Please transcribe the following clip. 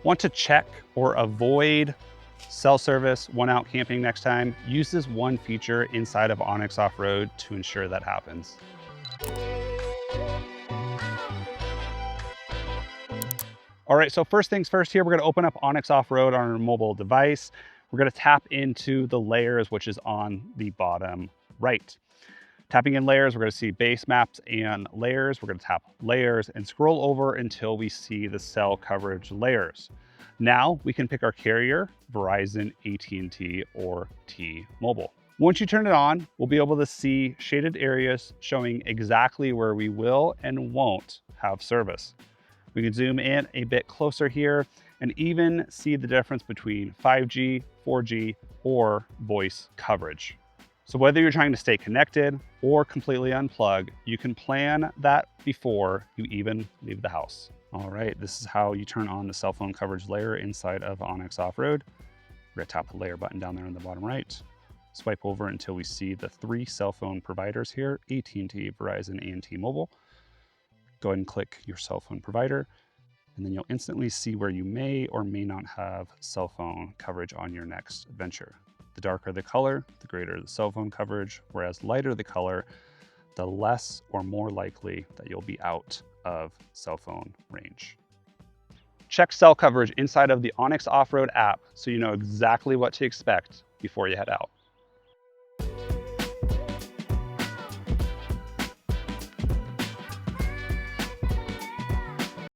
Want to check or avoid cell service when out camping next time? Use this one feature inside of onX Offroad to ensure that happens. All right, so first things first here, we're gonna open up onX Offroad on our mobile device. We're gonna tap into the layers, which is on the bottom right. Tapping in layers, we're gonna see base maps and layers. We're gonna tap layers and scroll over until we see the cell coverage layers. Now we can pick our carrier, Verizon, AT&T, or T-Mobile. Once you turn it on, we'll be able to see shaded areas showing exactly where we will and won't have service. We can zoom in a bit closer here and even see the difference between 5G, 4G, or voice coverage. So whether you're trying to stay connected or completely unplug, you can plan that before you even leave the house. All right, this is how you turn on the cell phone coverage layer inside of onX Offroad. We're gonna tap the layer button down there in the bottom right. Swipe over until we see the 3 cell phone providers here, AT&T, Verizon, and T-Mobile. Go ahead and click your cell phone provider, and then you'll instantly see where you may or may not have cell phone coverage on your next venture. The darker the color, the greater the cell phone coverage, whereas lighter the color, the less or more likely that you'll be out of cell phone range. Check cell coverage inside of the onX Offroad app so you know exactly what to expect before you head out.